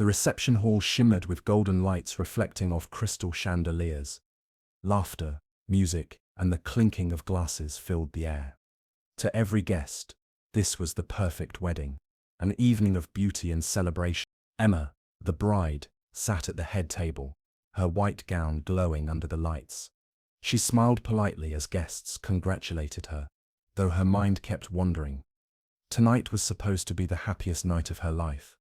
The reception hall shimmered with golden lights reflecting off crystal chandeliers. Laughter, music, and the clinking of glasses filled the air. To every guest, this was the perfect wedding, an evening of beauty and celebration. Emma, the bride, sat at the head table, her white gown glowing under the lights. She smiled politely as guests congratulated her, though her mind kept wandering. Tonight was supposed to be the happiest night of her life,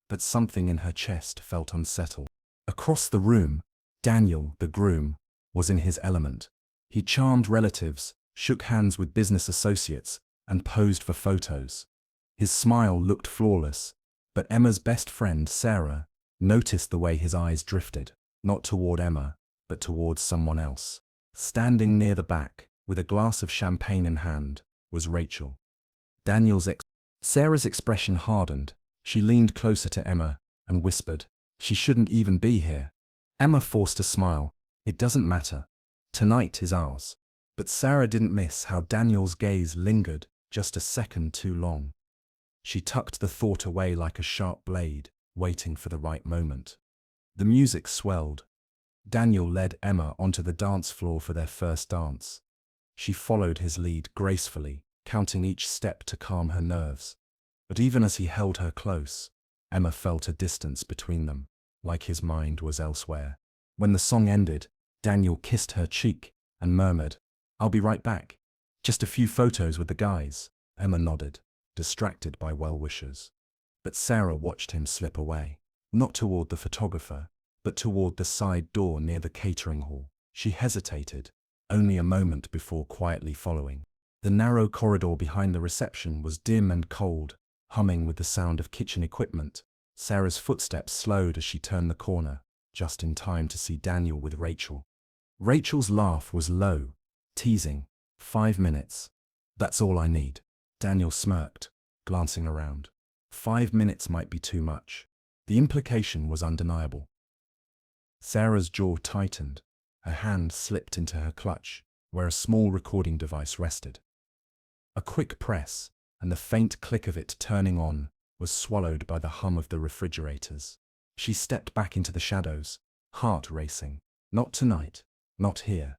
but something in her chest felt unsettled. Across the room, Daniel, the groom, was in his element. He charmed relatives, shook hands with business associates, and posed for photos. His smile looked flawless, but Emma's best friend, Sarah, noticed the way his eyes drifted, not toward Emma, but towards someone else. Standing near the back, with a glass of champagne in hand, was Rachel. Sarah's expression hardened. She leaned closer to Emma and whispered, "She shouldn't even be here." Emma forced a smile. "It doesn't matter. Tonight is ours." But Sarah didn't miss how Daniel's gaze lingered just a second too long. She tucked the thought away like a sharp blade, waiting for the right moment. The music swelled. Daniel led Emma onto the dance floor for their first dance. She followed his lead gracefully, counting each step to calm her nerves. But even as he held her close, Emma felt a distance between them, like his mind was elsewhere. When the song ended, Daniel kissed her cheek and murmured, "I'll be right back. Just a few photos with the guys." Emma nodded, distracted by well-wishers. But Sarah watched him slip away, not toward the photographer, but toward the side door near the catering hall. She hesitated, only a moment before quietly following. The narrow corridor behind the reception was dim and cold, humming with the sound of kitchen equipment. Sarah's footsteps slowed as she turned the corner, just in time to see Daniel with Rachel. Rachel's laugh was low, teasing. 5 minutes. That's all I need. Daniel smirked, glancing around. 5 minutes might be too much. The implication was undeniable. Sarah's jaw tightened. Her hand slipped into her clutch, where a small recording device rested. A quick press, and the faint click of it turning on was swallowed by the hum of the refrigerators. She stepped back into the shadows, heart racing. Not tonight, not here.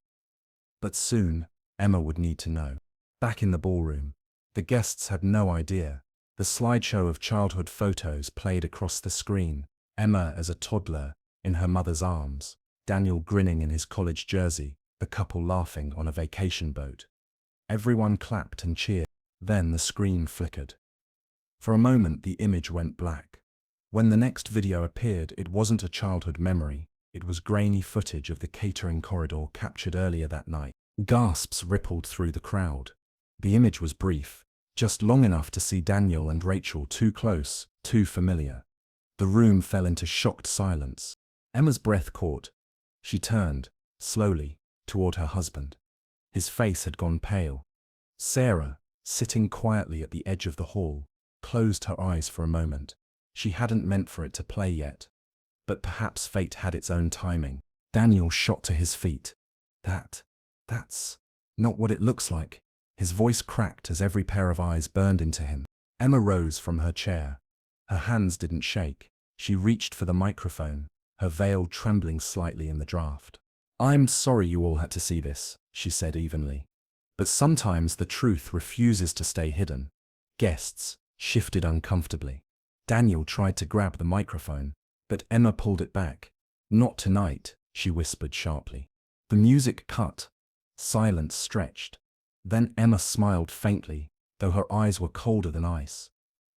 But soon, Emma would need to know. Back in the ballroom, the guests had no idea. The slideshow of childhood photos played across the screen. Emma as a toddler, in her mother's arms, Daniel grinning in his college jersey, the couple laughing on a vacation boat. Everyone clapped and cheered. Then the screen flickered. For a moment the image went black. When the next video appeared, it wasn't a childhood memory. It was grainy footage of the catering corridor captured earlier that night. Gasps rippled through the crowd. The image was brief, just long enough to see Daniel and Rachel too close, too familiar. The room fell into shocked silence. Emma's breath caught. She turned, slowly, toward her husband. His face had gone pale. Sarah, sitting quietly at the edge of the hall, closed her eyes for a moment. She hadn't meant for it to play yet. But perhaps fate had its own timing. Daniel shot to his feet. That's not what it looks like." His voice cracked as every pair of eyes burned into him. Emma rose from her chair. Her hands didn't shake. She reached for the microphone, her veil trembling slightly in the draft. "I'm sorry you all had to see this," she said evenly. "But sometimes the truth refuses to stay hidden." Guests shifted uncomfortably. Daniel tried to grab the microphone, but Emma pulled it back. "Not tonight," she whispered sharply. The music cut. Silence stretched. Then Emma smiled faintly, though her eyes were colder than ice.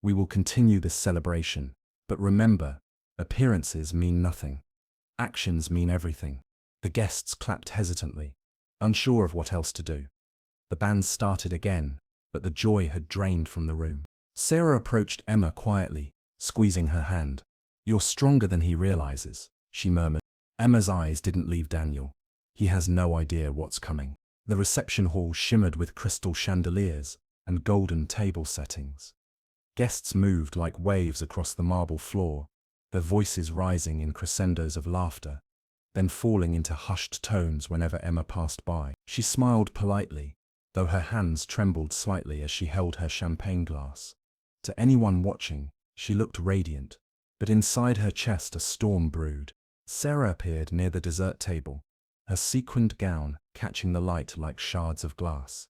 "We will continue this celebration, but remember, appearances mean nothing. Actions mean everything." The guests clapped hesitantly, unsure of what else to do. The band started again, but the joy had drained from the room. Sarah approached Emma quietly, squeezing her hand. "You're stronger than he realizes," she murmured. Emma's eyes didn't leave Daniel. He has no idea what's coming. The reception hall shimmered with crystal chandeliers and golden table settings. Guests moved like waves across the marble floor, their voices rising in crescendos of laughter, then falling into hushed tones whenever Emma passed by. She smiled politely, though her hands trembled slightly as she held her champagne glass. To anyone watching, she looked radiant, But inside her chest a storm brewed. Sarah appeared near the dessert table, her sequined gown catching the light like shards of glass.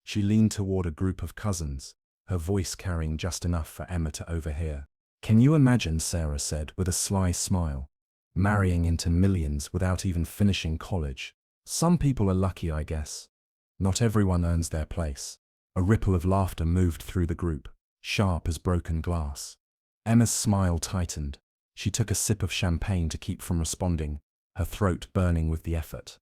She leaned toward a group of cousins, her voice carrying just enough for Emma to overhear. "Can you imagine," Sarah said with a sly smile, "marrying into millions without even finishing college? Some people are lucky, I guess. Not everyone earns their place." A ripple of laughter moved through the group, sharp as broken glass. Emma's smile tightened. She took a sip of champagne to keep from responding, her throat burning with the effort.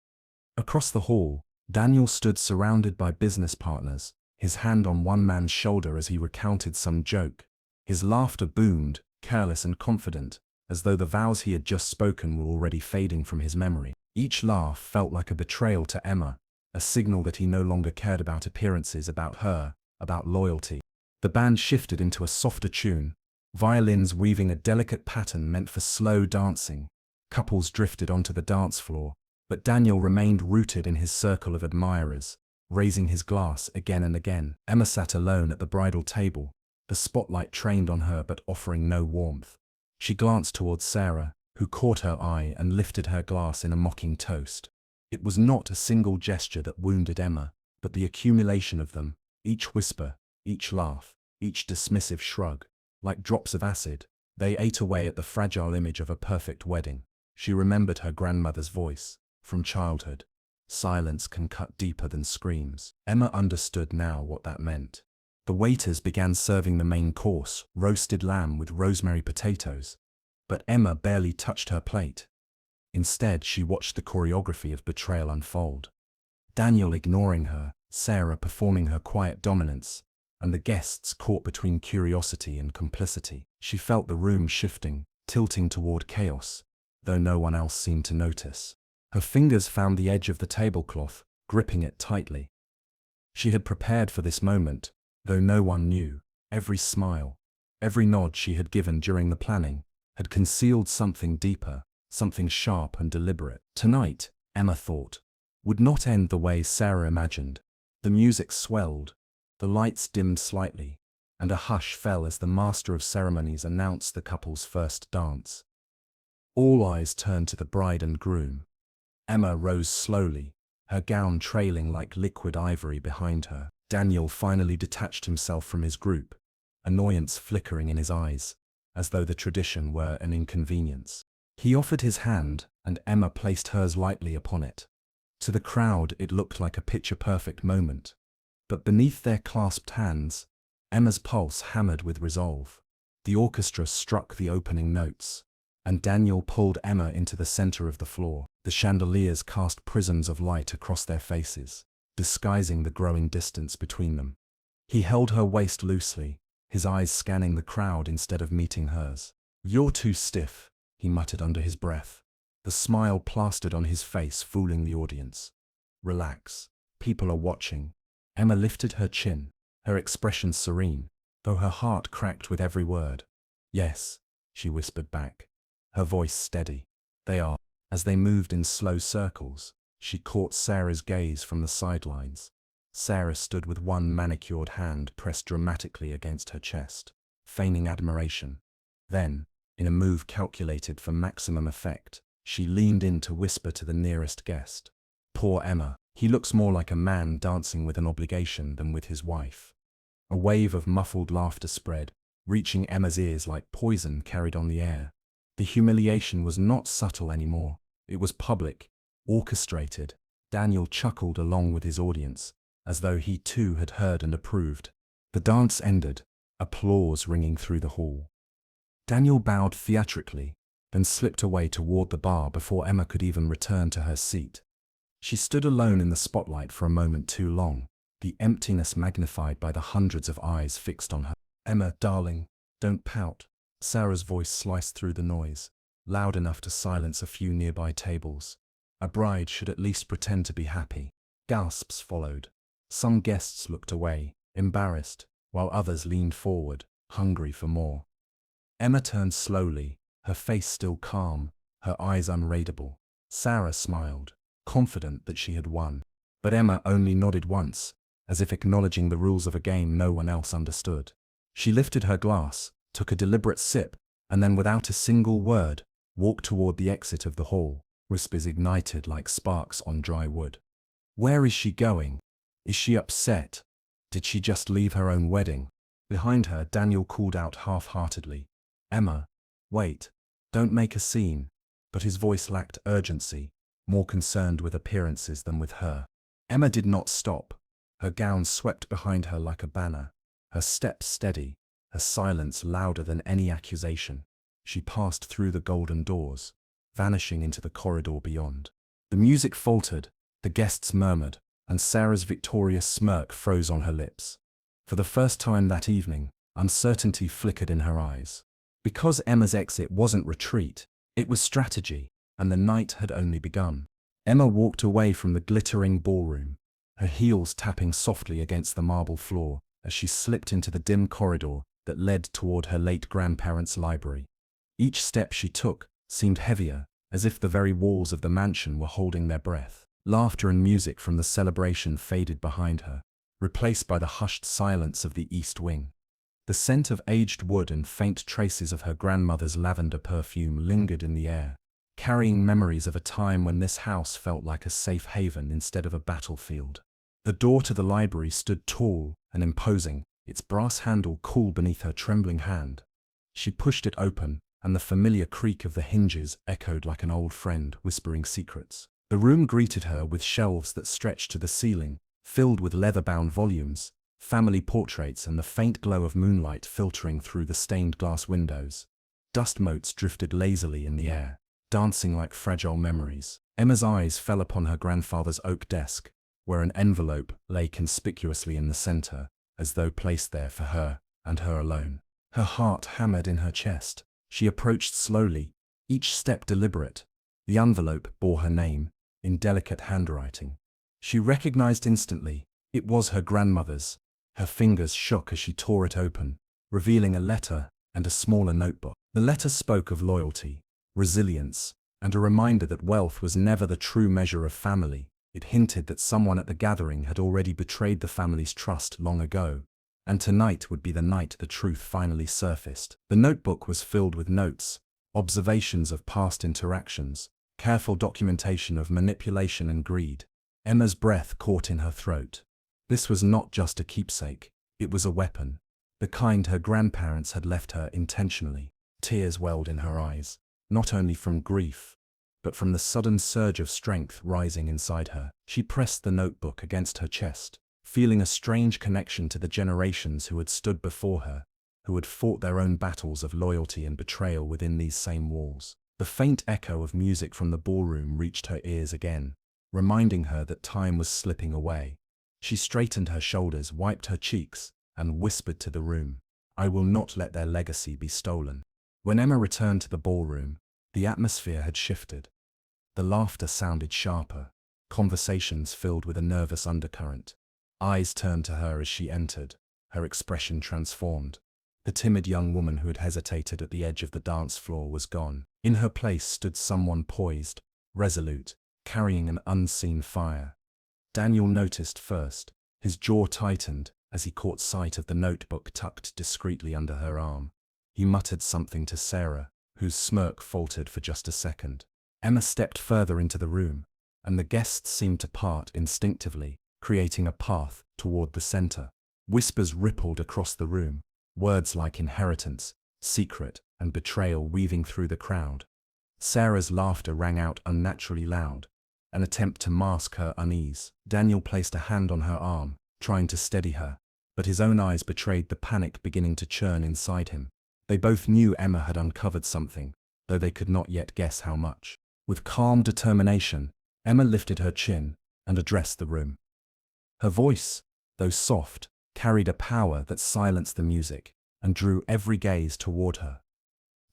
Across the hall, Daniel stood surrounded by business partners, his hand on one man's shoulder as he recounted some joke. His laughter boomed, careless and confident, as though the vows he had just spoken were already fading from his memory. Each laugh felt like a betrayal to Emma, a signal that he no longer cared about appearances, about her, about loyalty. The band shifted into a softer tune, violins weaving a delicate pattern meant for slow dancing. Couples drifted onto the dance floor, but Daniel remained rooted in his circle of admirers, raising his glass again and again. Emma sat alone at the bridal table, the spotlight trained on her but offering no warmth. She glanced towards Sarah, who caught her eye and lifted her glass in a mocking toast. It was not a single gesture that wounded Emma, but the accumulation of them, each whisper, each laugh, each dismissive shrug. Like drops of acid, they ate away at the fragile image of a perfect wedding. She remembered her grandmother's voice, from childhood. Silence can cut deeper than screams. Emma understood now what that meant. The waiters began serving the main course, roasted lamb with rosemary potatoes. But Emma barely touched her plate. Instead, she watched the choreography of betrayal unfold. Daniel ignoring her, Sarah performing her quiet dominance, and the guests caught between curiosity and complicity. She felt the room shifting, tilting toward chaos, though no one else seemed to notice. Her fingers found the edge of the tablecloth, gripping it tightly. She had prepared for this moment, though no one knew. Every smile, every nod she had given during the planning, had concealed something deeper, something sharp and deliberate. Tonight, Emma thought, would not end the way Sarah imagined. The music swelled, the lights dimmed slightly, and a hush fell as the master of ceremonies announced the couple's first dance. All eyes turned to the bride and groom. Emma rose slowly, her gown trailing like liquid ivory behind her. Daniel finally detached himself from his group, annoyance flickering in his eyes, as though the tradition were an inconvenience. He offered his hand, and Emma placed hers lightly upon it. To the crowd it looked like a picture-perfect moment. But beneath their clasped hands, Emma's pulse hammered with resolve. The orchestra struck the opening notes, and Daniel pulled Emma into the center of the floor. The chandeliers cast prisms of light across their faces, disguising the growing distance between them. He held her waist loosely, his eyes scanning the crowd instead of meeting hers. "You're too stiff," he muttered under his breath, the smile plastered on his face fooling the audience. "Relax. People are watching." Emma lifted her chin, her expression serene, though her heart cracked with every word. "Yes," she whispered back, her voice steady. "They are." As they moved in slow circles, she caught Sarah's gaze from the sidelines. Sarah stood with one manicured hand pressed dramatically against her chest, feigning admiration. Then, in a move calculated for maximum effect, she leaned in to whisper to the nearest guest. "Poor Emma, he looks more like a man dancing with an obligation than with his wife." A wave of muffled laughter spread, reaching Emma's ears like poison carried on the air. The humiliation was not subtle anymore. It was public, orchestrated. Daniel chuckled along with his audience, as though he too had heard and approved. The dance ended, applause ringing through the hall. Daniel bowed theatrically, then slipped away toward the bar before Emma could even return to her seat. She stood alone in the spotlight for a moment too long, the emptiness magnified by the hundreds of eyes fixed on her. "Emma, darling, don't pout." Sarah's voice sliced through the noise, loud enough to silence a few nearby tables. A bride should at least pretend to be happy. Gasps followed. Some guests looked away, embarrassed, while others leaned forward, hungry for more. Emma turned slowly, her face still calm, her eyes unreadable. Sarah smiled, confident that she had won. But Emma only nodded once, as if acknowledging the rules of a game no one else understood. She lifted her glass, took a deliberate sip, and then without a single word, walked toward the exit of the hall, whispers ignited like sparks on dry wood. Where is she going? Is she upset? Did she just leave her own wedding? Behind her, Daniel called out half-heartedly, "Emma, wait, don't make a scene." But his voice lacked urgency, more concerned with appearances than with her. Emma did not stop. Her gown swept behind her like a banner, her steps steady, her silence louder than any accusation. She passed through the golden doors, vanishing into the corridor beyond. The music faltered, the guests murmured, and Sarah's victorious smirk froze on her lips. For the first time that evening, uncertainty flickered in her eyes. Because Emma's exit wasn't retreat, it was strategy, and the night had only begun. Emma walked away from the glittering ballroom, her heels tapping softly against the marble floor as she slipped into the dim corridor that led toward her late grandparents' library. Each step she took seemed heavier, as if the very walls of the mansion were holding their breath. Laughter and music from the celebration faded behind her, replaced by the hushed silence of the East Wing. The scent of aged wood and faint traces of her grandmother's lavender perfume lingered in the air, carrying memories of a time when this house felt like a safe haven instead of a battlefield. The door to the library stood tall and imposing, its brass handle cool beneath her trembling hand. She pushed it open, and the familiar creak of the hinges echoed like an old friend whispering secrets. The room greeted her with shelves that stretched to the ceiling, filled with leather-bound volumes, family portraits, and the faint glow of moonlight filtering through the stained glass windows. Dust motes drifted lazily in the air, dancing like fragile memories. Emma's eyes fell upon her grandfather's oak desk, where an envelope lay conspicuously in the center, as though placed there for her, and her alone. Her heart hammered in her chest. She approached slowly, each step deliberate. The envelope bore her name, in delicate handwriting. She recognized instantly, it was her grandmother's. Her fingers shook as she tore it open, revealing a letter and a smaller notebook. The letter spoke of loyalty, resilience, and a reminder that wealth was never the true measure of family. It hinted that someone at the gathering had already betrayed the family's trust long ago, and tonight would be the night the truth finally surfaced. The notebook was filled with notes, observations of past interactions, careful documentation of manipulation and greed. Emma's breath caught in her throat. This was not just a keepsake, it was a weapon, the kind her grandparents had left her intentionally. Tears welled in her eyes, not only from grief, but from the sudden surge of strength rising inside her. She pressed the notebook against her chest, feeling a strange connection to the generations who had stood before her, who had fought their own battles of loyalty and betrayal within these same walls. The faint echo of music from the ballroom reached her ears again, reminding her that time was slipping away. She straightened her shoulders, wiped her cheeks, and whispered to the room, "I will not let their legacy be stolen." When Emma returned to the ballroom, the atmosphere had shifted. The laughter sounded sharper, conversations filled with a nervous undercurrent. Eyes turned to her as she entered, her expression transformed. The timid young woman who had hesitated at the edge of the dance floor was gone. In her place stood someone poised, resolute, carrying an unseen fire. Daniel noticed first. His jaw tightened as he caught sight of the notebook tucked discreetly under her arm. He muttered something to Sarah, whose smirk faltered for just a second. Emma stepped further into the room, and the guests seemed to part instinctively, creating a path toward the center. Whispers rippled across the room, words like inheritance, secret, and betrayal weaving through the crowd. Sarah's laughter rang out unnaturally loud, an attempt to mask her unease. Daniel placed a hand on her arm, trying to steady her, but his own eyes betrayed the panic beginning to churn inside him. They both knew Emma had uncovered something, though they could not yet guess how much. With calm determination, Emma lifted her chin and addressed the room. Her voice, though soft, carried a power that silenced the music and drew every gaze toward her.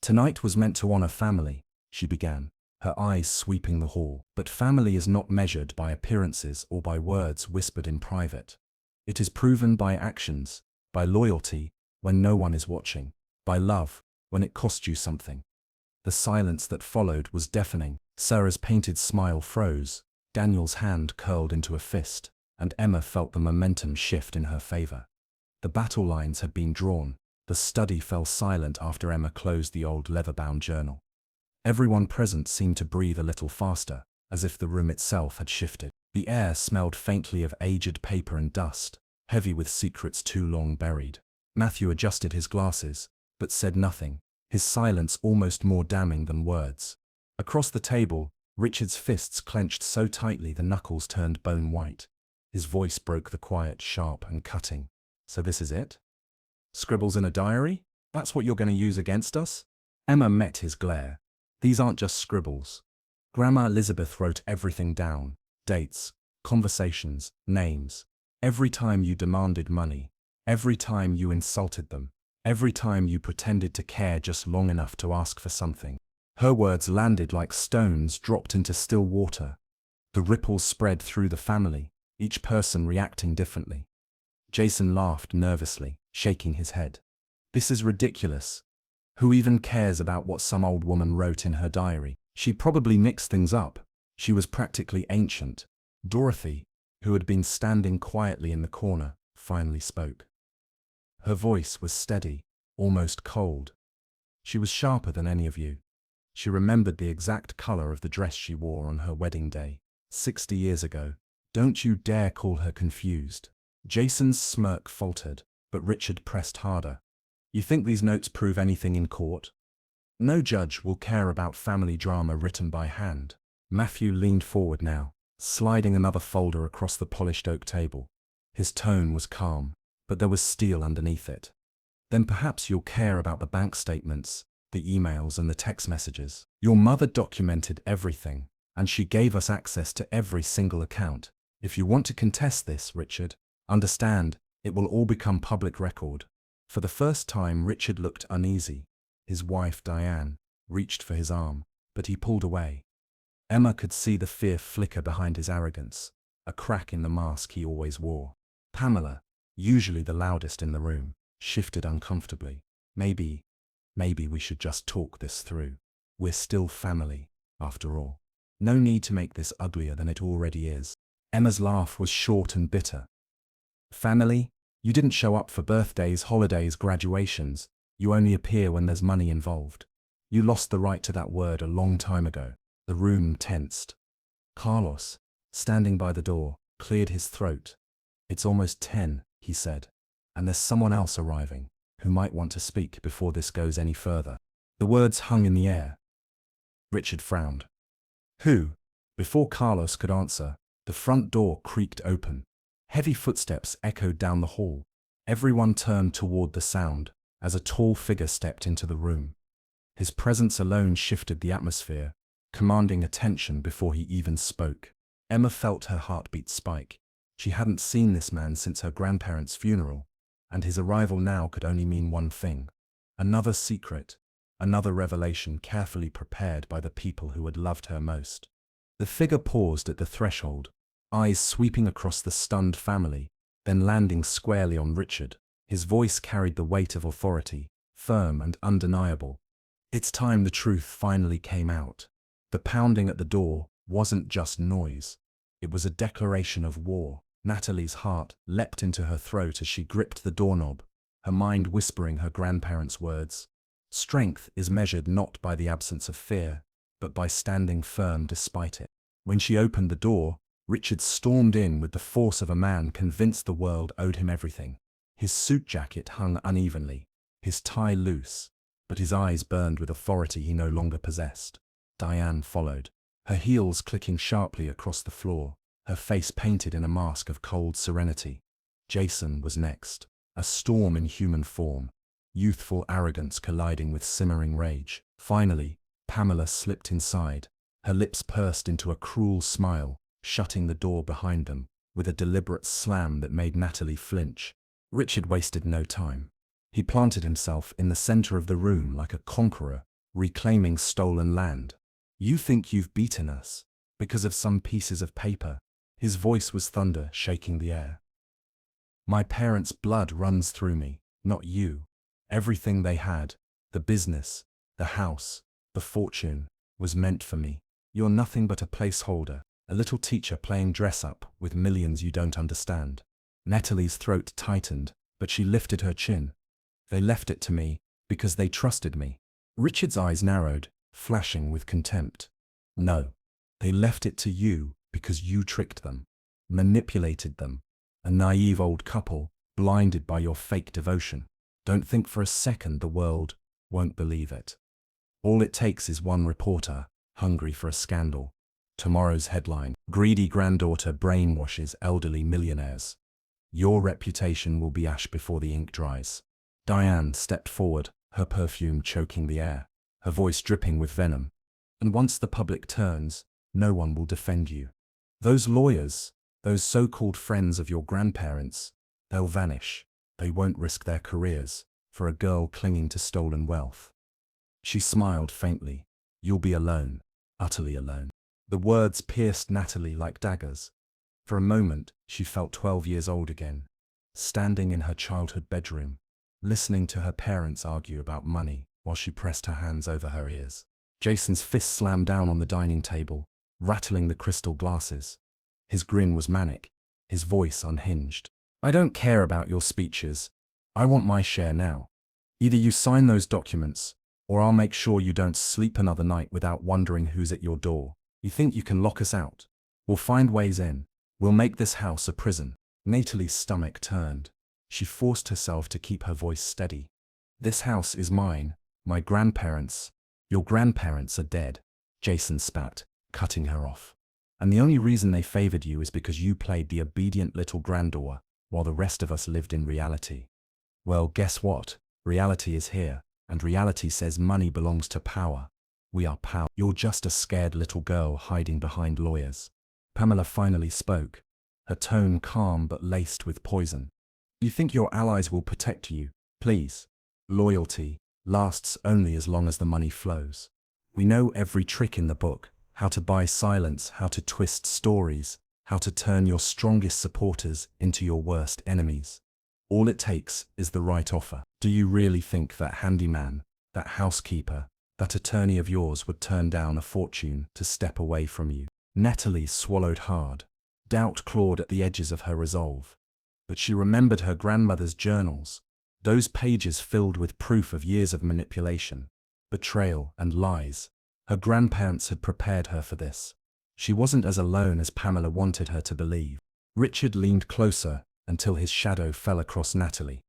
"Tonight was meant to honor family," she began, her eyes sweeping the hall. "But family is not measured by appearances or by words whispered in private. It is proven by actions, by loyalty when no one is watching, by love when it cost you something." The silence that followed was deafening. Sarah's painted smile froze, Daniel's hand curled into a fist, and Emma felt the momentum shift in her favor. The battle lines had been drawn, The study fell silent after Emma closed the old leather-bound journal. Everyone present seemed to breathe a little faster, as if the room itself had shifted. The air smelled faintly of aged paper and dust, heavy with secrets too long buried. Matthew adjusted his glasses, but said nothing, his silence almost more damning than words. Across the table, Richard's fists clenched so tightly the knuckles turned bone white. His voice broke the quiet, sharp and cutting. So this is it? Scribbles in a diary? That's what you're going to use against us? Emma met his glare. These aren't just scribbles. Grandma Elizabeth wrote everything down. Dates, conversations, names. Every time you demanded money. Every time you insulted them. Every time you pretended to care just long enough to ask for something. Her words landed like stones dropped into still water. The ripples spread through the family, each person reacting differently. Jason laughed nervously, shaking his head. This is ridiculous. Who even cares about what some old woman wrote in her diary? She probably mixed things up. She was practically ancient. Dorothy, who had been standing quietly in the corner, finally spoke. Her voice was steady, almost cold. She was sharper than any of you. She remembered the exact color of the dress she wore on her wedding day, 60 years ago. Don't you dare call her confused. Jason's smirk faltered, but Richard pressed harder. You think these notes prove anything in court? No judge will care about family drama written by hand. Matthew leaned forward now, sliding another folder across the polished oak table. His tone was calm, but there was steel underneath it. Then perhaps you'll care about the bank statements, the emails and the text messages. Your mother documented everything, and she gave us access to every single account. If you want to contest this, Richard, understand, it will all become public record. For the first time, Richard looked uneasy. His wife, Diane, reached for his arm, but he pulled away. Emma could see the fear flicker behind his arrogance, a crack in the mask he always wore. Pamela, usually the loudest in the room, shifted uncomfortably. Maybe we should just talk this through. We're still family, after all. No need to make this uglier than it already is. Emma's laugh was short and bitter. Family? You didn't show up for birthdays, holidays, graduations. You only appear when there's money involved. You lost the right to that word a long time ago. The room tensed. Carlos, standing by the door, cleared his throat. It's almost 10, he said, and there's someone else arriving who might want to speak before this goes any further. The words hung in the air. Richard frowned. Who? Before Carlos could answer, the front door creaked open. Heavy footsteps echoed down the hall. Everyone turned toward the sound as a tall figure stepped into the room. His presence alone shifted the atmosphere, commanding attention before he even spoke. Emma felt her heartbeat spike. She hadn't seen this man since her grandparents' funeral, and his arrival now could only mean one thing. Another secret, another revelation carefully prepared by the people who had loved her most. The figure paused at the threshold, eyes sweeping across the stunned family, then landing squarely on Richard. His voice carried the weight of authority, firm and undeniable. It's time the truth finally came out. The pounding at the door wasn't just noise. It was a declaration of war. Natalie's heart leapt into her throat as she gripped the doorknob, her mind whispering her grandparents' words. Strength is measured not by the absence of fear, but by standing firm despite it. When she opened the door, Richard stormed in with the force of a man convinced the world owed him everything. His suit jacket hung unevenly, his tie loose, but his eyes burned with authority he no longer possessed. Diane followed, her heels clicking sharply across the floor, her face painted in a mask of cold serenity. Jason was next, a storm in human form, youthful arrogance colliding with simmering rage. Finally, Pamela slipped inside, her lips pursed into a cruel smile, shutting the door behind them, with a deliberate slam that made Natalie flinch. Richard wasted no time. He planted himself in the center of the room like a conqueror, reclaiming stolen land. You think you've beaten us, because of some pieces of paper. His voice was thunder, shaking the air. My parents' blood runs through me, not you. Everything they had, the business, the house, the fortune, was meant for me. You're nothing but a placeholder, a little teacher playing dress-up with millions you don't understand. Natalie's throat tightened, but she lifted her chin. They left it to me because they trusted me. Richard's eyes narrowed, flashing with contempt. No, they left it to you because you tricked them, manipulated them. A naive old couple, blinded by your fake devotion. Don't think for a second the world won't believe it. All it takes is one reporter, hungry for a scandal. Tomorrow's headline: greedy granddaughter brainwashes elderly millionaires. Your reputation will be ash before the ink dries. Diane stepped forward, her perfume choking the air, her voice dripping with venom. And once the public turns, no one will defend you. Those lawyers, those so-called friends of your grandparents, they'll vanish. They won't risk their careers for a girl clinging to stolen wealth. She smiled faintly. You'll be alone, utterly alone. The words pierced Natalie like daggers. For a moment, she felt 12 years old again, standing in her childhood bedroom, listening to her parents argue about money while she pressed her hands over her ears. Jason's fist slammed down on the dining table, rattling the crystal glasses. His grin was manic, his voice unhinged. I don't care about your speeches. I want my share now. Either you sign those documents, or I'll make sure you don't sleep another night without wondering who's at your door. You think you can lock us out? We'll find ways in. We'll make this house a prison. Natalie's stomach turned. She forced herself to keep her voice steady. This house is mine. My grandparents. Your grandparents are dead. Jason spat, cutting her off. And the only reason they favored you is because you played the obedient little granddaughter, while the rest of us lived in reality. Well, guess what? Reality is here, and reality says money belongs to power. We are power. You're just a scared little girl hiding behind lawyers. Pamela finally spoke, her tone calm but laced with poison. You think your allies will protect you? Please. Loyalty lasts only as long as the money flows. We know every trick in the book, how to buy silence, how to twist stories, how to turn your strongest supporters into your worst enemies. All it takes is the right offer. Do you really think that handyman, that housekeeper, that attorney of yours would turn down a fortune to step away from you? Natalie swallowed hard. Doubt clawed at the edges of her resolve. But she remembered her grandmother's journals, those pages filled with proof of years of manipulation, betrayal, and lies. Her grandparents had prepared her for this. She wasn't as alone as Pamela wanted her to believe. Richard leaned closer until his shadow fell across Natalie.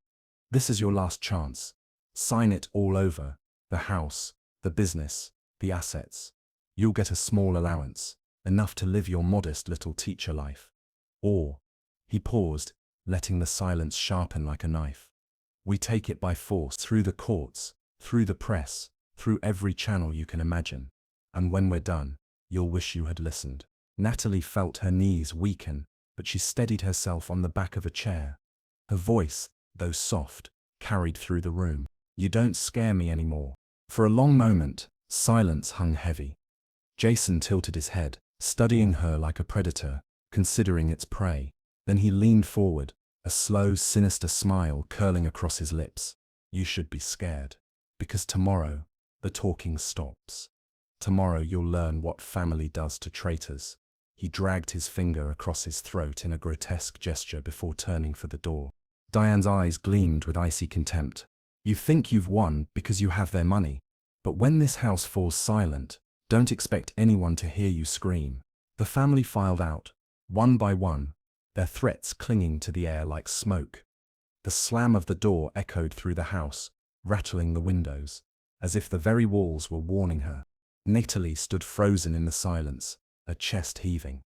This is your last chance. Sign it all over. The house, the business, the assets. You'll get a small allowance, enough to live your modest little teacher life. Or, he paused, letting the silence sharpen like a knife. We take it by force, through the courts, through the press, through every channel you can imagine. And when we're done, you'll wish you had listened. Natalie felt her knees weaken, but she steadied herself on the back of a chair. Her voice, though soft, carried through the room. You don't scare me anymore. For a long moment, silence hung heavy. Jason tilted his head, studying her like a predator, considering its prey. Then he leaned forward, a slow, sinister smile curling across his lips. You should be scared. Because tomorrow, the talking stops. Tomorrow you'll learn what family does to traitors. He dragged his finger across his throat in a grotesque gesture before turning for the door. Diane's eyes gleamed with icy contempt. You think you've won because you have their money. But when this house falls silent, don't expect anyone to hear you scream. The family filed out, one by one, their threats clinging to the air like smoke. The slam of the door echoed through the house, rattling the windows, as if the very walls were warning her. Natalie stood frozen in the silence, her chest heaving.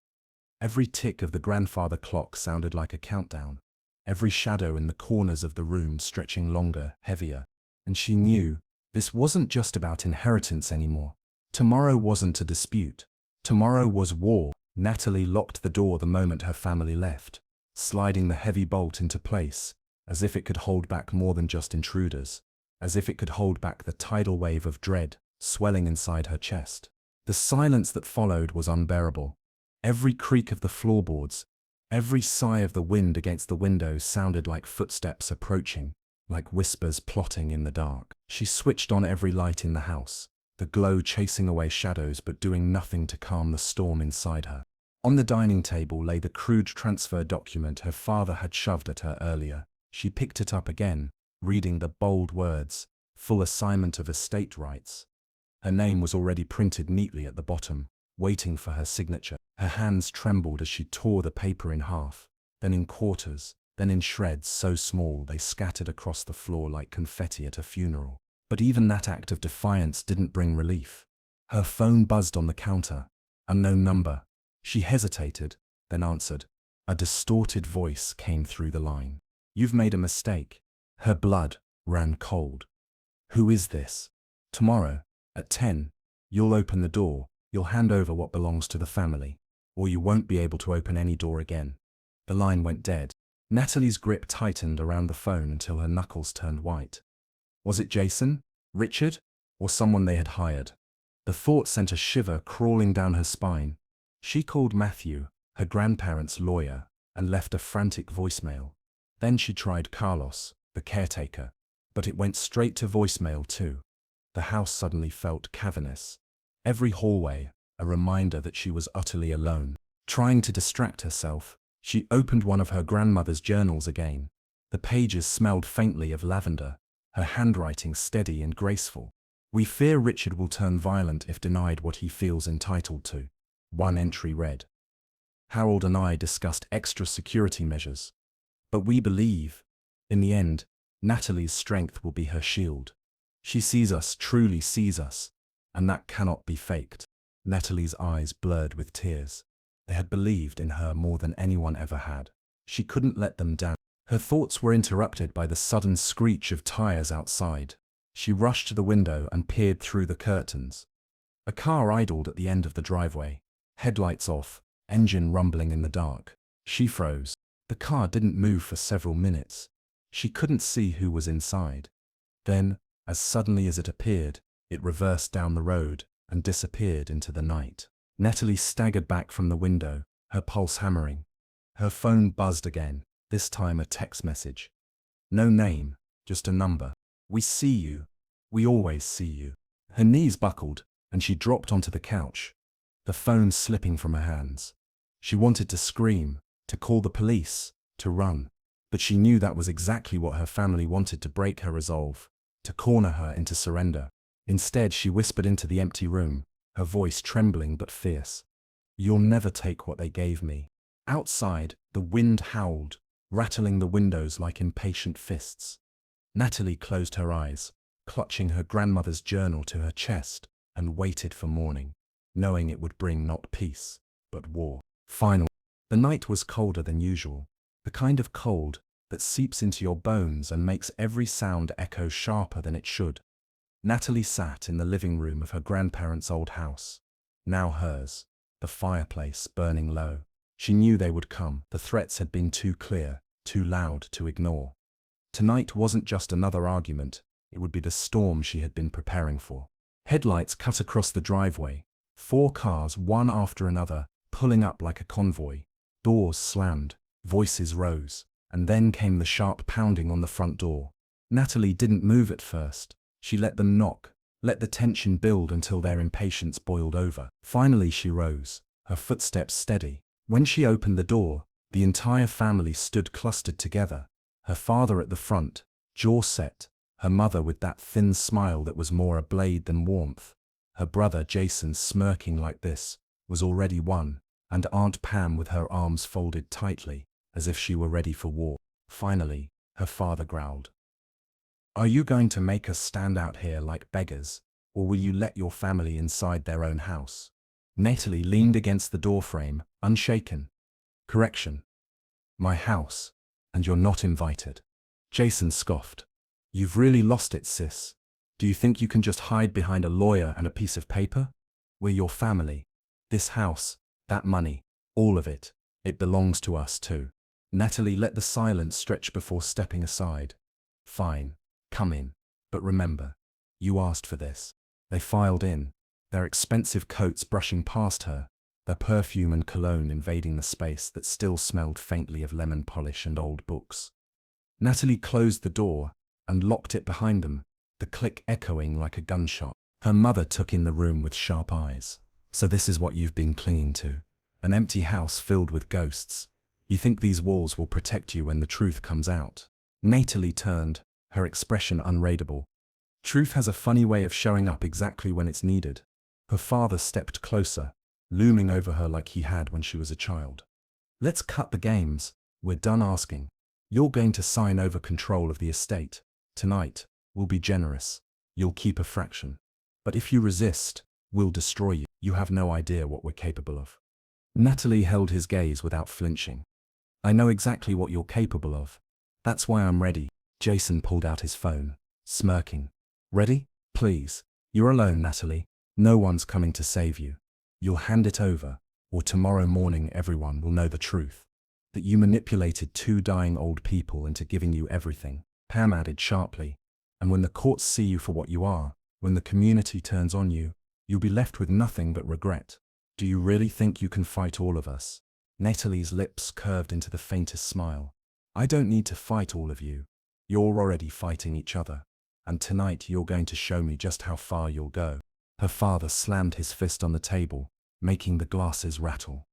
Every tick of the grandfather clock sounded like a countdown, every shadow in the corners of the room stretching longer, heavier. And she knew this wasn't just about inheritance anymore. Tomorrow wasn't a dispute. Tomorrow was war. Natalie locked the door the moment her family left, sliding the heavy bolt into place, as if it could hold back more than just intruders, as if it could hold back the tidal wave of dread swelling inside her chest. The silence that followed was unbearable. Every creak of the floorboards, every sigh of the wind against the windows sounded like footsteps approaching, like whispers plotting in the dark. She switched on every light in the house, the glow chasing away shadows but doing nothing to calm the storm inside her. On the dining table lay the crude transfer document her father had shoved at her earlier. She picked it up again, reading the bold words, "Full assignment of estate rights." Her name was already printed neatly at the bottom, waiting for her signature. Her hands trembled as she tore the paper in half, then in quarters, then in shreds so small they scattered across the floor like confetti at a funeral. But even that act of defiance didn't bring relief. Her phone buzzed on the counter. Unknown number. She hesitated, then answered. A distorted voice came through the line. "You've made a mistake." Her blood ran cold. "Who is this?" "Tomorrow, at 10, you'll open the door, you'll hand over what belongs to the family, or you won't be able to open any door again." The line went dead. Natalie's grip tightened around the phone until her knuckles turned white. Was it Jason, Richard, or someone they had hired? The thought sent a shiver crawling down her spine. She called Matthew, her grandparents' lawyer, and left a frantic voicemail. Then she tried Carlos, the caretaker, but it went straight to voicemail too. The house suddenly felt cavernous. Every hallway, a reminder that she was utterly alone. Trying to distract herself, she opened one of her grandmother's journals again. The pages smelled faintly of lavender, her handwriting steady and graceful. "We fear Richard will turn violent if denied what he feels entitled to." One entry read. "Harold and I discussed extra security measures. But we believe, in the end, Natalie's strength will be her shield. She sees us, truly sees us, and that cannot be faked." Natalie's eyes blurred with tears. They had believed in her more than anyone ever had. She couldn't let them down. Her thoughts were interrupted by the sudden screech of tires outside. She rushed to the window and peered through the curtains. A car idled at the end of the driveway, headlights off, engine rumbling in the dark. She froze. The car didn't move for several minutes. She couldn't see who was inside. Then, as suddenly as it appeared, it reversed down the road and disappeared into the night. Natalie staggered back from the window, her pulse hammering. Her phone buzzed again, this time a text message. No name, just a number. "We see you. We always see you." Her knees buckled, and she dropped onto the couch, the phone slipping from her hands. She wanted to scream, to call the police, to run. But she knew that was exactly what her family wanted, to break her resolve, to corner her into surrender. Instead, she whispered into the empty room, her voice trembling but fierce. "You'll never take what they gave me." Outside, the wind howled, rattling the windows like impatient fists. Natalie closed her eyes, clutching her grandmother's journal to her chest, and waited for morning, knowing it would bring not peace, but war. Finally, the night was colder than usual, the kind of cold that seeps into your bones and makes every sound echo sharper than it should. Natalie sat in the living room of her grandparents' old house, now hers, the fireplace burning low. She knew they would come. The threats had been too clear, too loud to ignore. Tonight wasn't just another argument, it would be the storm she had been preparing for. Headlights cut across the driveway, 4 cars one after another, pulling up like a convoy. Doors slammed, voices rose, and then came the sharp pounding on the front door. Natalie didn't move at first. She let them knock, let the tension build until their impatience boiled over. Finally she rose, her footsteps steady. When she opened the door, the entire family stood clustered together, her father at the front, jaw set, her mother with that thin smile that was more a blade than warmth, her brother Jason smirking like this, was already won, and Aunt Pam with her arms folded tightly, as if she were ready for war. Finally, her father growled. "Are you going to make us stand out here like beggars, or will you let your family inside their own house?" Natalie leaned against the doorframe, unshaken. "Correction. My house, and you're not invited." Jason scoffed. "You've really lost it, sis. Do you think you can just hide behind a lawyer and a piece of paper? We're your family. This house, that money, all of it, it belongs to us too." Natalie let the silence stretch before stepping aside. "Fine, come in. But remember, you asked for this." They filed in, their expensive coats brushing past her, their perfume and cologne invading the space that still smelled faintly of lemon polish and old books. Natalie closed the door and locked it behind them, the click echoing like a gunshot. Her mother took in the room with sharp eyes. "So this is what you've been clinging to? An empty house filled with ghosts. You think these walls will protect you when the truth comes out?" Natalie turned, her expression unreadable. Truth has a funny way of showing up exactly when it's needed. Her father stepped closer, looming over her like he had when she was a child. Let's cut the games. We're done asking. You're going to sign over control of the estate. Tonight, we'll be generous. You'll keep a fraction. But if you resist, we'll destroy you. You have no idea what we're capable of. Natalie held his gaze without flinching. I know exactly what you're capable of. That's why I'm ready. Jason pulled out his phone, smirking. Ready? Please. You're alone, Natalie. No one's coming to save you. You'll hand it over, or tomorrow morning everyone will know the truth. That you manipulated two dying old people into giving you everything, Pam added sharply. And when the courts see you for what you are, when the community turns on you, you'll be left with nothing but regret. Do you really think you can fight all of us? Natalie's lips curved into the faintest smile. I don't need to fight all of you. You're already fighting each other. And tonight you're going to show me just how far you'll go. Her father slammed his fist on the table, making the glasses rattle.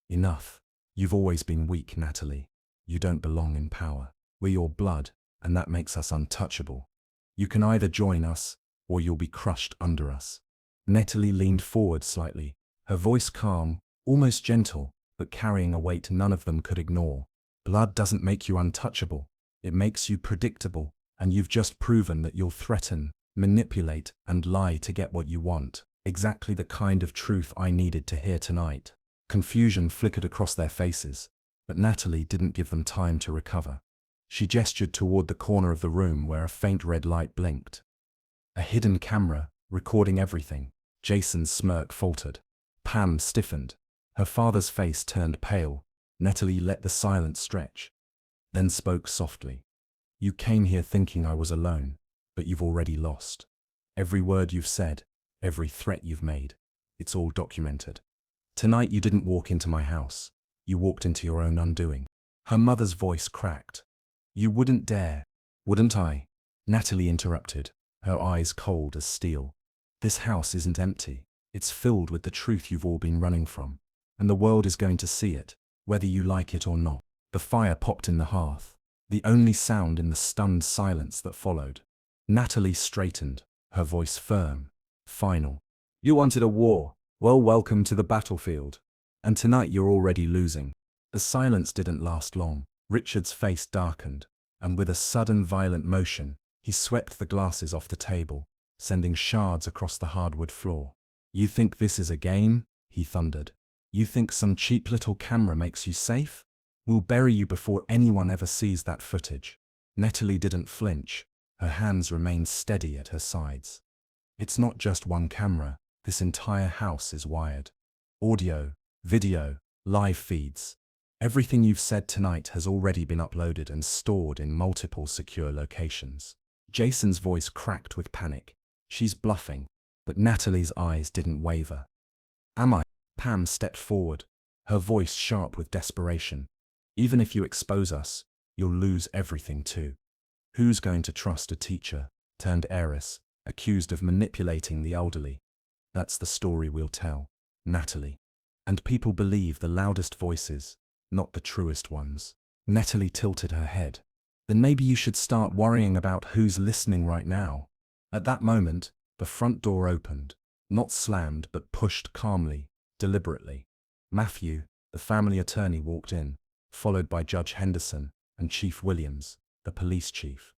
Enough. You've always been weak, Natalie. You don't belong in power. We're your blood, and that makes us untouchable. You can either join us, or you'll be crushed under us. Natalie leaned forward slightly, her voice calm, almost gentle, but carrying a weight none of them could ignore. Blood doesn't make you untouchable. It makes you predictable, and you've just proven that you'll threaten, manipulate, and lie to get what you want. Exactly the kind of truth I needed to hear tonight. Confusion flickered across their faces, but Natalie didn't give them time to recover. She gestured toward the corner of the room where a faint red light blinked. A hidden camera, recording everything. Jason's smirk faltered. Pam stiffened. Her father's face turned pale. Natalie let the silence stretch, then spoke softly. You came here thinking I was alone, but you've already lost. Every word you've said, every threat you've made, it's all documented. Tonight you didn't walk into my house. You walked into your own undoing. Her mother's voice cracked. You wouldn't dare. Wouldn't I? Natalie interrupted, her eyes cold as steel. This house isn't empty. It's filled with the truth you've all been running from. And the world is going to see it, whether you like it or not. The fire popped in the hearth, the only sound in the stunned silence that followed. Natalie straightened, her voice firm, final. You wanted a war. Well, welcome to the battlefield. And tonight you're already losing. The silence didn't last long. Richard's face darkened, and with a sudden violent motion, he swept the glasses off the table, sending shards across the hardwood floor. You think this is a game? He thundered. You think some cheap little camera makes you safe? We'll bury you before anyone ever sees that footage. Natalie didn't flinch. Her hands remained steady at her sides. It's not just one camera. This entire house is wired. Audio, video, live feeds. Everything you've said tonight has already been uploaded and stored in multiple secure locations. Jason's voice cracked with panic. She's bluffing, but Natalie's eyes didn't waver. Am I? Pam stepped forward, her voice sharp with desperation. Even if you expose us, you'll lose everything too. Who's going to trust a teacher, turned heiress, accused of manipulating the elderly? That's the story we'll tell, Natalie. And people believe the loudest voices, not the truest ones. Natalie tilted her head. Then maybe you should start worrying about who's listening right now. At that moment, the front door opened, not slammed but pushed calmly, deliberately. Matthew, the family attorney, walked in, followed by Judge Henderson and Chief Williams, the police chief.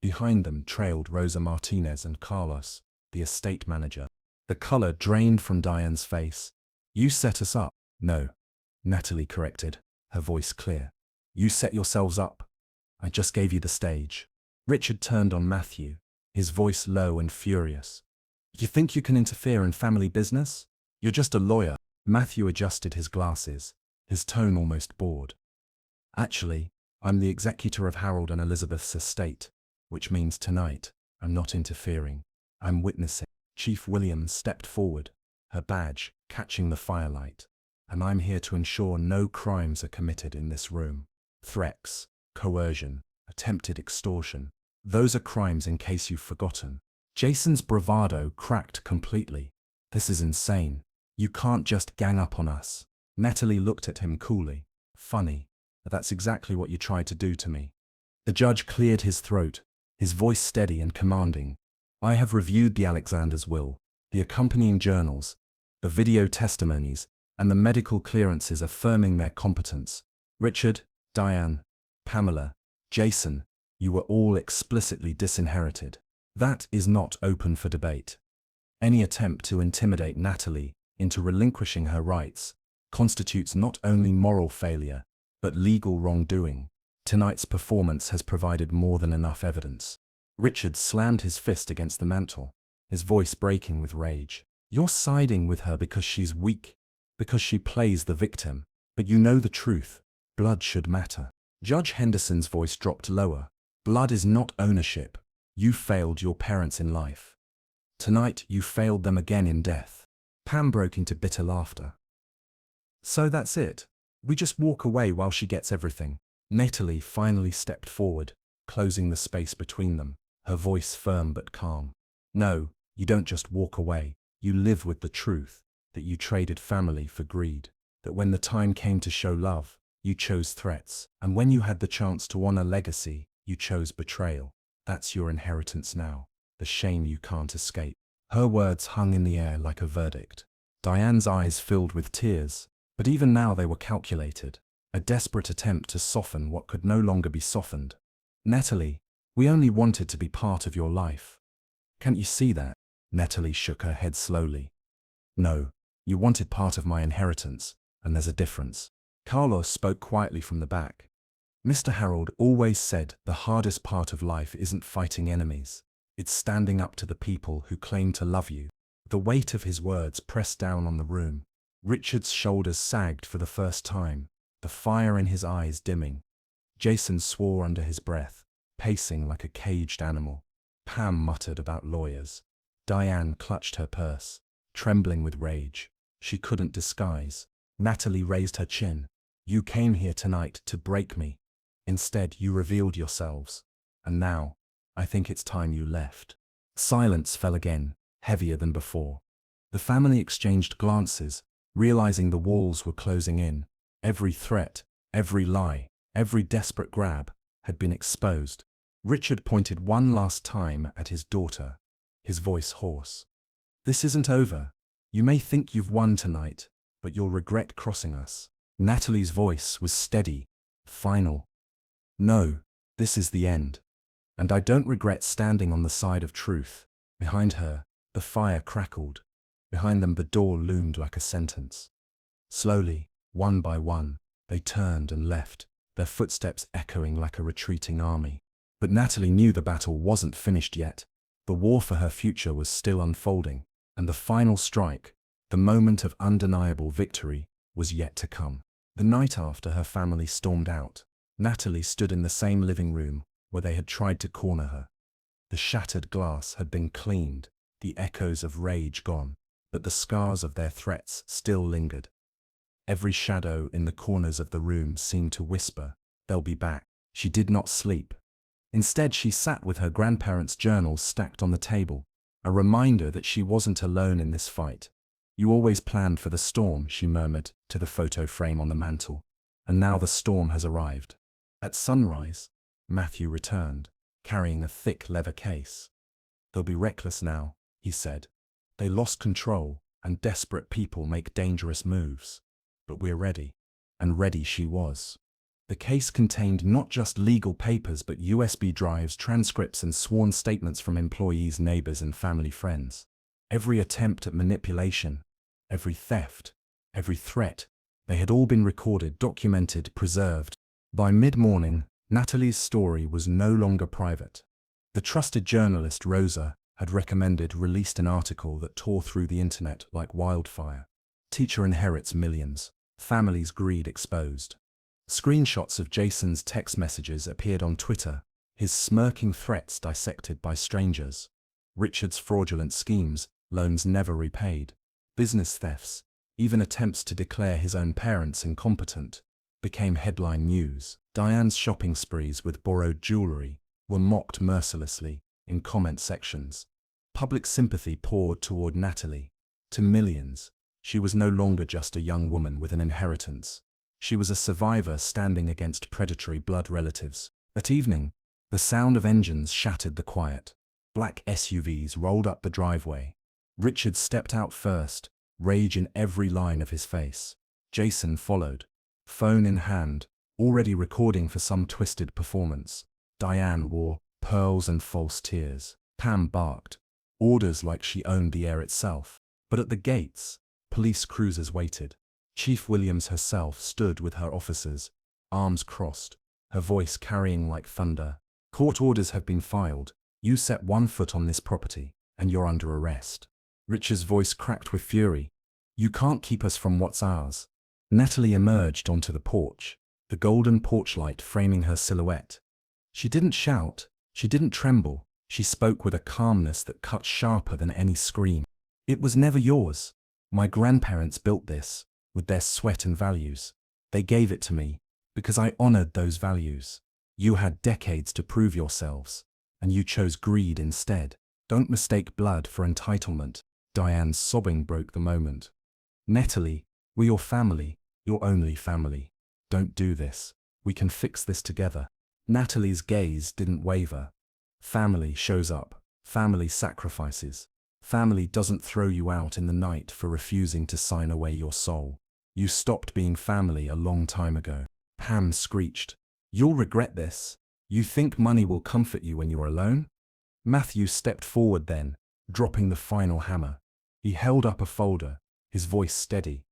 Behind them trailed Rosa Martinez and Carlos, the estate manager. The color drained from Diane's face. You set us up. No, Natalie corrected, her voice clear. You set yourselves up. I just gave you the stage. Richard turned on Matthew, his voice low and furious. You think you can interfere in family business? You're just a lawyer. Matthew adjusted his glasses, his tone almost bored. Actually, I'm the executor of Harold and Elizabeth's estate, which means tonight, I'm not interfering. I'm witnessing. Chief Williams stepped forward, her badge catching the firelight. And I'm here to ensure no crimes are committed in this room. Threats, coercion, attempted extortion. Those are crimes in case you've forgotten. Jason's bravado cracked completely. This is insane. You can't just gang up on us. Natalie looked at him coolly. Funny. That's exactly what you tried to do to me. The judge cleared his throat, his voice steady and commanding. I have reviewed the Alexander's will, the accompanying journals, the video testimonies, and the medical clearances affirming their competence. Richard, Diane, Pamela, Jason, you were all explicitly disinherited. That is not open for debate. Any attempt to intimidate Natalie into relinquishing her rights constitutes not only moral failure, but legal wrongdoing. Tonight's performance has provided more than enough evidence. Richard slammed his fist against the mantel, his voice breaking with rage. You're siding with her because she's weak, because she plays the victim. But you know the truth. Blood should matter. Judge Henderson's voice dropped lower. Blood is not ownership. You failed your parents in life. Tonight you failed them again in death. Pam broke into bitter laughter. So that's it. We just walk away while she gets everything. Natalie finally stepped forward, closing the space between them, her voice firm but calm. No, you don't just walk away. You live with the truth that you traded family for greed, that when the time came to show love, you chose threats, and when you had the chance to honor legacy, you chose betrayal. That's your inheritance now, the shame you can't escape. Her words hung in the air like a verdict. Diane's eyes filled with tears, but even now they were calculated, a desperate attempt to soften what could no longer be softened. Natalie, we only wanted to be part of your life. Can't you see that? Natalie shook her head slowly. No, you wanted part of my inheritance, and there's a difference. Carlos spoke quietly from the back. Mr. Harold always said the hardest part of life isn't fighting enemies. It's standing up to the people who claim to love you. The weight of his words pressed down on the room. Richard's shoulders sagged for the first time, the fire in his eyes dimming. Jason swore under his breath, pacing like a caged animal. Pam muttered about lawyers. Diane clutched her purse, trembling with rage. She couldn't disguise. Natalie raised her chin. You came here tonight to break me. Instead, you revealed yourselves. And now, I think it's time you left. Silence fell again, heavier than before. The family exchanged glances, realizing the walls were closing in. Every threat, every lie, every desperate grab had been exposed. Richard pointed one last time at his daughter, his voice hoarse. This isn't over. You may think you've won tonight, but you'll regret crossing us. Natalie's voice was steady, final. No, this is the end. And I don't regret standing on the side of truth. Behind her, the fire crackled. Behind them the door loomed like a sentence. Slowly, one by one, they turned and left, their footsteps echoing like a retreating army. But Natalie knew the battle wasn't finished yet. The war for her future was still unfolding, and the final strike, the moment of undeniable victory, was yet to come. The night after her family stormed out, Natalie stood in the same living room where they had tried to corner her. The shattered glass had been cleaned, the echoes of rage gone, but the scars of their threats still lingered. Every shadow in the corners of the room seemed to whisper, "They'll be back." She did not sleep. Instead, she sat with her grandparents' journals stacked on the table, a reminder that she wasn't alone in this fight. "You always planned for the storm," she murmured to the photo frame on the mantel. "And now the storm has arrived." At sunrise, Matthew returned, carrying a thick leather case. "They'll be reckless now," he said. "They lost control, and desperate people make dangerous moves. But we're ready." And ready she was. The case contained not just legal papers but USB drives, transcripts, and sworn statements from employees, neighbors, and family friends. Every attempt at manipulation, every theft, every threat, they had all been recorded, documented, preserved. By mid-morning, Natalie's story was no longer private. The trusted journalist Rosa had recommended released an article that tore through the internet like wildfire. Teacher inherits millions. Family's greed exposed. Screenshots of Jason's text messages appeared on Twitter, his smirking threats dissected by strangers. Richard's fraudulent schemes, loans never repaid, business thefts, even attempts to declare his own parents incompetent, became headline news. Diane's shopping sprees with borrowed jewelry were mocked mercilessly in comment sections. Public sympathy poured toward Natalie. To millions, she was no longer just a young woman with an inheritance. She was a survivor standing against predatory blood relatives. That evening, The sound of engines shattered the quiet. Black SUVs rolled up the driveway. Richard stepped out first, rage in every line of his face. Jason followed, phone in hand, already recording for some twisted performance. Diane wore pearls and false tears. Pam barked, orders like she owned the air itself. But at the gates, police cruisers waited. Chief Williams herself stood with her officers, arms crossed, her voice carrying like thunder. Court orders have been filed. You set one foot on this property, and you're under arrest. Richard's voice cracked with fury. You can't keep us from what's ours. Natalie emerged onto the porch, the golden porch light framing her silhouette. She didn't shout, she didn't tremble, she spoke with a calmness that cut sharper than any scream. It was never yours. My grandparents built this, with their sweat and values. They gave it to me, because I honored those values. You had decades to prove yourselves, and you chose greed instead. Don't mistake blood for entitlement. Diane's sobbing broke the moment. Natalie, we're your family, your only family. Don't do this. We can fix this together. Natalie's gaze didn't waver. Family shows up. Family sacrifices. Family doesn't throw you out in the night for refusing to sign away your soul. You stopped being family a long time ago. Pam screeched. You'll regret this. You think money will comfort you when you're alone? Matthew stepped forward then, dropping the final hammer. He held up a folder, his voice steady.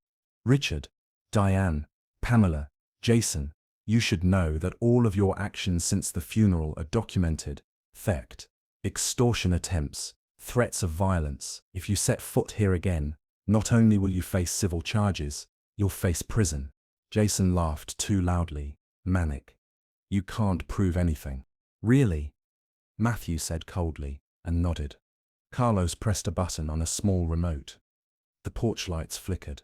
Richard, Diane, Pamela, Jason, you should know that all of your actions since the funeral are documented. Theft, extortion attempts, threats of violence. If you set foot here again, not only will you face civil charges, you'll face prison. Jason laughed too loudly, manic. You can't prove anything. Really? Matthew said coldly, and nodded. Carlos pressed a button on a small remote. The porch lights flickered,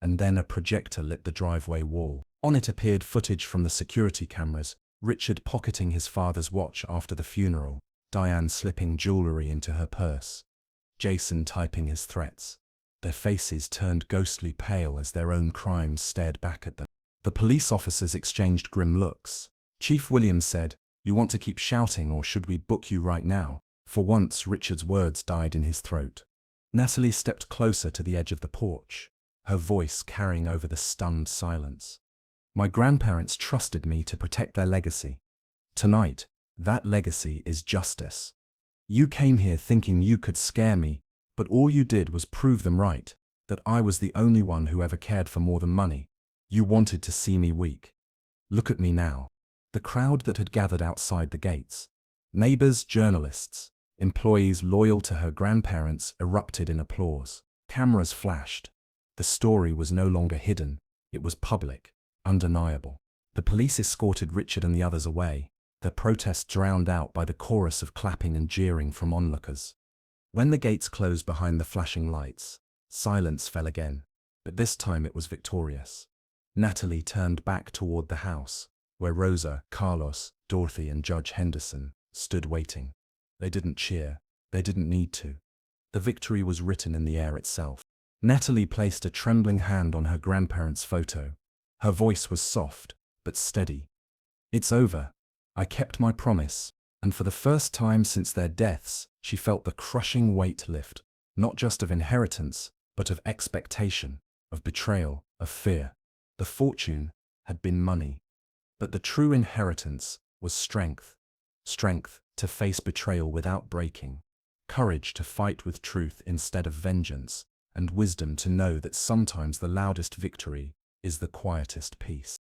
and then a projector lit the driveway wall. On it appeared footage from the security cameras, Richard pocketing his father's watch after the funeral, Diane slipping jewelry into her purse, Jason typing his threats. Their faces turned ghostly pale as their own crimes stared back at them. The police officers exchanged grim looks. Chief Williams said, You want to keep shouting or should we book you right now? For once Richard's words died in his throat. Natalie stepped closer to the edge of the porch, her voice carrying over the stunned silence. My grandparents trusted me to protect their legacy. Tonight, that legacy is justice. You came here thinking you could scare me, but all you did was prove them right, that I was the only one who ever cared for more than money. You wanted to see me weak. Look at me now. The crowd that had gathered outside the gates, neighbors, journalists, employees loyal to her grandparents erupted in applause. Cameras flashed. The story was no longer hidden. It was public, undeniable. The police escorted Richard and the others away, their protest drowned out by the chorus of clapping and jeering from onlookers. When the gates closed behind the flashing lights, silence fell again, but this time it was victorious. Natalie turned back toward the house, where Rosa, Carlos, Dorothy and Judge Henderson stood waiting. They didn't cheer. They didn't need to. The victory was written in the air itself. Natalie placed a trembling hand on her grandparents' photo. Her voice was soft, but steady. It's over. I kept my promise, and for the first time since their deaths, she felt the crushing weight lift, not just of inheritance, but of expectation, of betrayal, of fear. The fortune had been money. But the true inheritance was strength. Strength to face betrayal without breaking. Courage to fight with truth instead of vengeance. And wisdom to know that sometimes the loudest victory is the quietest peace.